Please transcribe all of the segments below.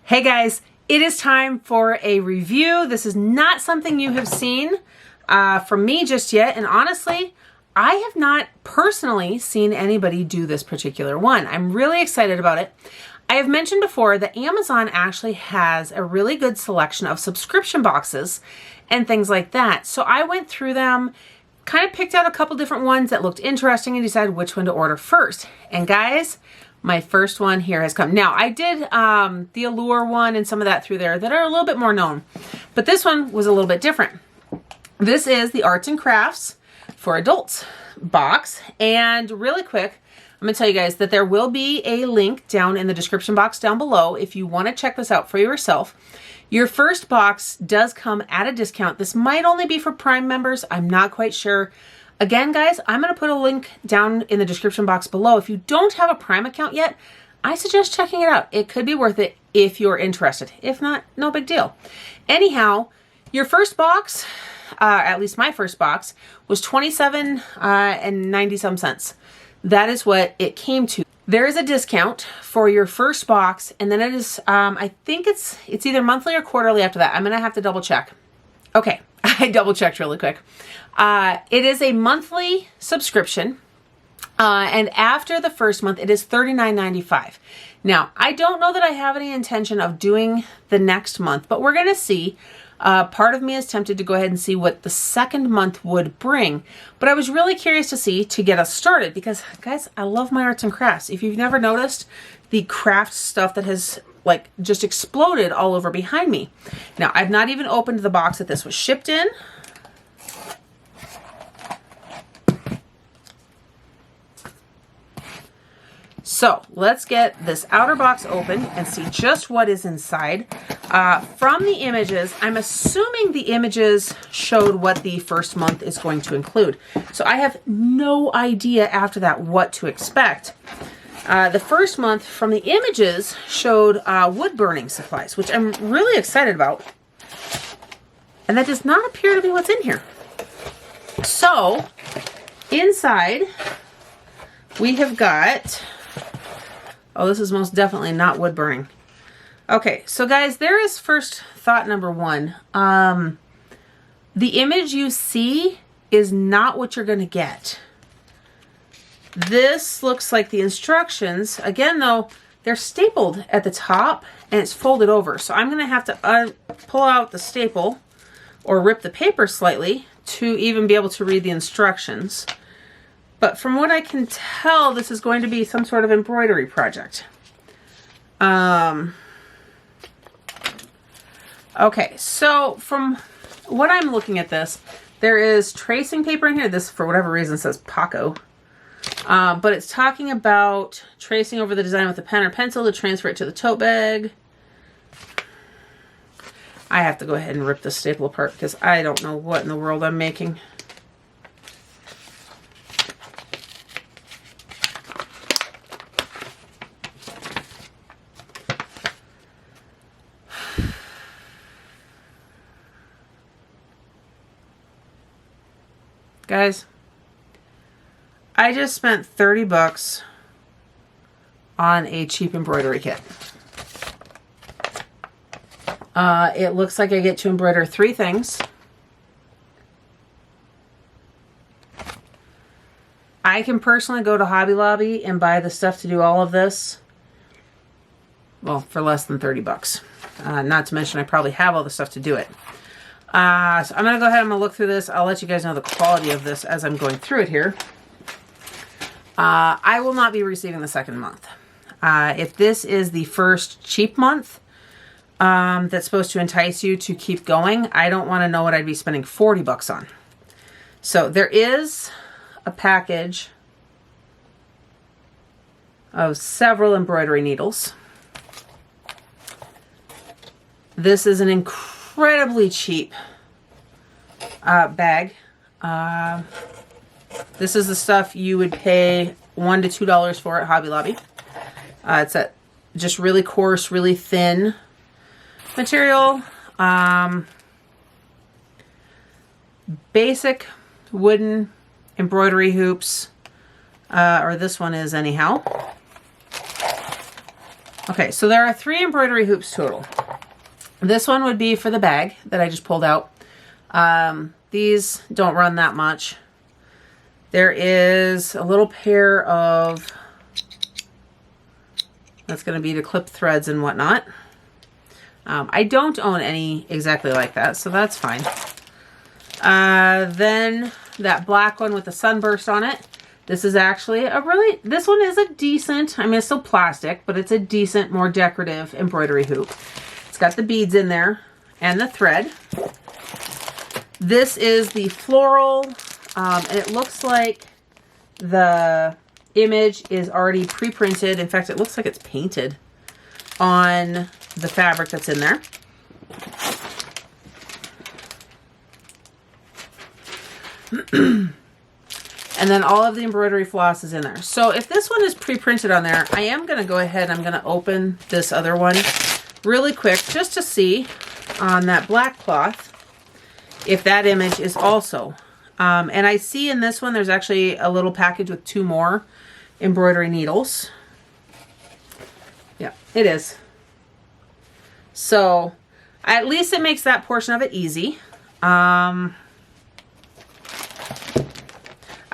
Hey guys, it is time for a review. This is not something you have seen from me just yet, and honestly, I have not personally seen anybody do this particular one. I'm really excited about it. I have mentioned before that Amazon actually has a really good selection of subscription boxes and things like that. So I went through them, kind of picked out a couple different ones that looked interesting and decided which one to order first. And guys, my first one here has come. Now, I did the Allure one and some of that through there that are a little bit more known, but this one was a little bit different. This is the Arts and Crafts for Adults box. And really quick, I'm gonna tell you guys that there will be a link down in the description box down below if you wanna check this out for yourself. Your first box does come at a discount. This might only be for Prime members. I'm not quite sure. Again, guys, I'm going to put a link down in the description box below. If you don't have a Prime account yet, I suggest checking it out. It could be worth it if you're interested. If not, no big deal. Anyhow, your first box, at least my first box, was $27 and 90 some cents. That is what it came to. There is a discount for your first box, and then it is, I think it's either monthly or quarterly after that. I'm going to have to double check. Okay, I double checked really quick. It is a monthly subscription, and after the first month, it is $39.95. Now, I don't know that I have any intention of doing the next month, but we're going to see. Part of me is tempted to go ahead and see what the second month would bring, but I was really curious to see to get us started because, guys, I love my arts and crafts. If you've never noticed the craft stuff that has like just exploded all over behind me. Now, I've not even opened the box that this was shipped in. So let's get this outer box open and see just what is inside. From the images, I'm assuming the images showed what the first month is going to include. So I have no idea after that what to expect. The first month from the images showed wood burning supplies, which I'm really excited about. And that does not appear to be what's in here. So inside we have got... Oh, this is most definitely not wood burning. Okay, so guys, there is first thought number one. The image you see is not what you're going to get. This looks like the instructions. Again, though, they're stapled at the top and it's folded over. So I'm going to have to pull out the staple or rip the paper slightly to even be able to read the instructions. But from what I can tell, this is going to be some sort of embroidery project. Okay, so from what I'm looking at this, there is tracing paper in here. This, for whatever reason, says Paco. But it's talking about tracing over the design with a pen or pencil to transfer it to the tote bag. I have to go ahead and rip this staple apart because I don't know what in the world I'm making. Guys, I just spent 30 bucks on a cheap embroidery kit. It looks like I get to embroider 3 things. I can personally go to Hobby Lobby and buy the stuff to do all of this. Well, for less than 30 bucks. Not to mention I probably have all the stuff to do it. So I'm going to go ahead and I'm going to look through this. I'll let you guys know the quality of this as I'm going through it here. I will not be receiving the second month. If this is the first cheap month that's supposed to entice you to keep going, I don't want to know what I'd be spending 40 bucks on. So there is a package of several embroidery needles. This is an incredibly cheap bag. This is the stuff you would pay $1 to $2 for at Hobby Lobby. It's a just really coarse, really thin material. Basic wooden embroidery hoops, or this one is anyhow. Okay, so there are 3 embroidery hoops total. This one would be for the bag that I just pulled out. These don't run that much. There is a little pair of, that's going to be to clip threads and whatnot. I don't own any exactly like that, so that's fine. Then that black one with the sunburst on it. This is actually this one is a decent, I mean, it's still plastic, but it's a decent, more decorative embroidery hoop. It's got the beads in there and the thread. This is the floral, and it looks like the image is already pre-printed. In fact, it looks like it's painted on the fabric that's in there. And then all of the embroidery floss is in there. So if this one is pre-printed on there, I am going to go ahead, I'm going to open this other one really quick just to see on that black cloth if that image is also. And I see in this one there's actually a little package with 2 more embroidery needles. Yeah, it is. So at least it makes that portion of it easy.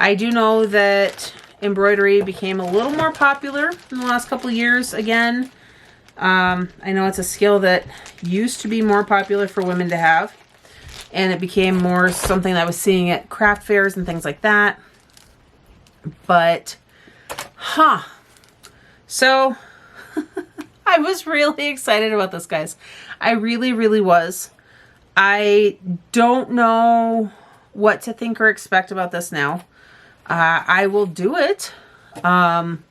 I do know that embroidery became a little more popular in the last couple of years again. I know it's a skill that used to be more popular for women to have, and it became more something that I was seeing at craft fairs and things like that. But, so I was really excited about this, guys. I really, really was. I don't know what to think or expect about this now. I will do it. And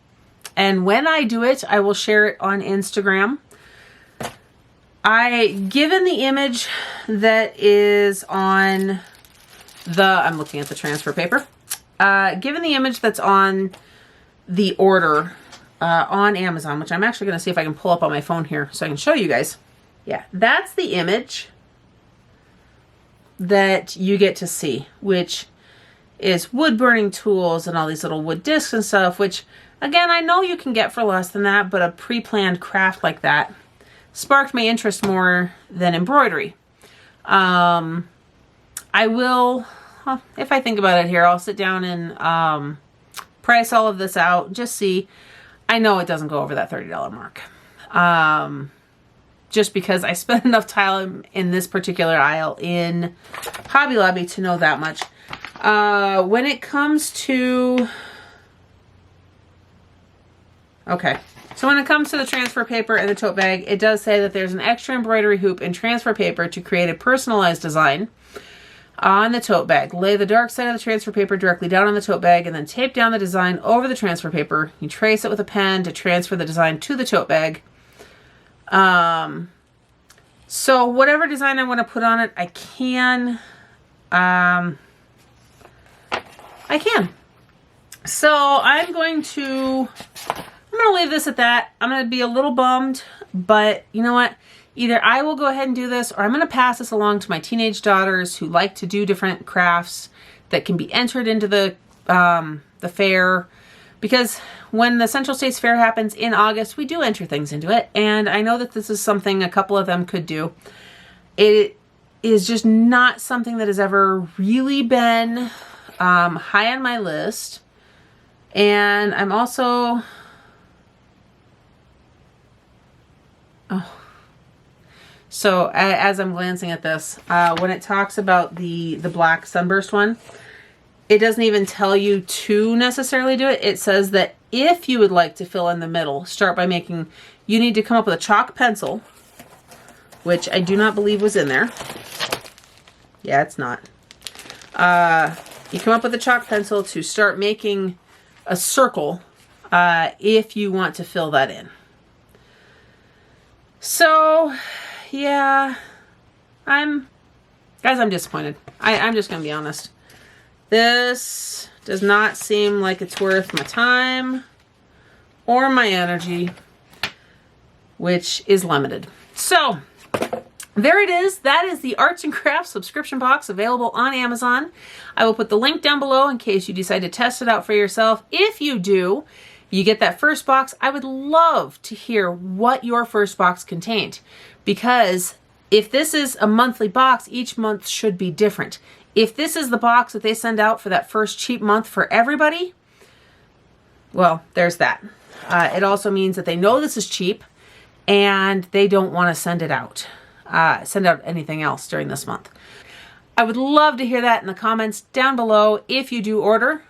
when I do it, I will share it on Instagram. Given the image that is on I'm looking at the transfer paper. Given the image that's on the order on Amazon, which I'm actually going to see if I can pull up on my phone here so I can show you guys. Yeah, that's the image that you get to see, which is wood burning tools and all these little wood discs and stuff, which again, I know you can get for less than that, but a pre-planned craft like that sparked my interest more than embroidery. I will, if I think about it here, I'll sit down and price all of this out, just see. I know it doesn't go over that $30 mark. Just because I spent enough time in this particular aisle in Hobby Lobby to know that much. When it comes to, okay, so when it comes to the transfer paper and the tote bag, it does say that there's an extra embroidery hoop and transfer paper to create a personalized design on the tote bag. Lay the dark side of the transfer paper directly down on the tote bag and then tape down the design over the transfer paper. You trace it with a pen to transfer the design to the tote bag. So whatever design I want to put on it, I can. So I'm going to leave this at that. I'm going to be a little bummed, but you know what? Either I will go ahead and do this, or I'm going to pass this along to my teenage daughters who like to do different crafts that can be entered into the fair. Because when the Central States Fair happens in August, we do enter things into it. And I know that this is something a couple of them could do. It is just not something that has ever really been high on my list. And I'm also, so as I'm glancing at this, when it talks about the black sunburst one, it doesn't even tell you to necessarily do it. It says that if you would like to fill in the middle, start by making, you need to come up with a chalk pencil, which I do not believe was in there. Yeah, it's not. You come up with a chalk pencil to start making a circle if you want to fill that in. So, yeah, I'm disappointed. I'm just going to be honest. This does not seem like it's worth my time or my energy, which is limited. So, there it is. That is the Arts and Crafts subscription box available on Amazon. I will put the link down below in case you decide to test it out for yourself. If you do, You get that first box. I would love to hear what your first box contained, because if this is a monthly box, each month should be different. If this is the box that they send out for that first cheap month for everybody, well, there's that. It also means that they know this is cheap and they don't want to send out anything else during this month. I would love to hear that in the comments down below if you do order.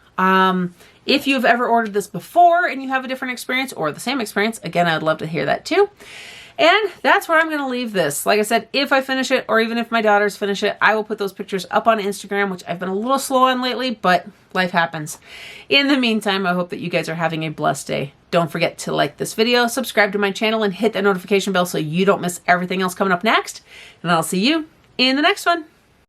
If you've ever ordered this before and you have a different experience or the same experience, again, I'd love to hear that too. And that's where I'm going to leave this. Like I said, if I finish it, or even if my daughters finish it, I will put those pictures up on Instagram, which I've been a little slow on lately, but life happens. In the meantime, I hope that you guys are having a blessed day. Don't forget to like this video, subscribe to my channel, and hit that notification bell so you don't miss everything else coming up next. And I'll see you in the next one.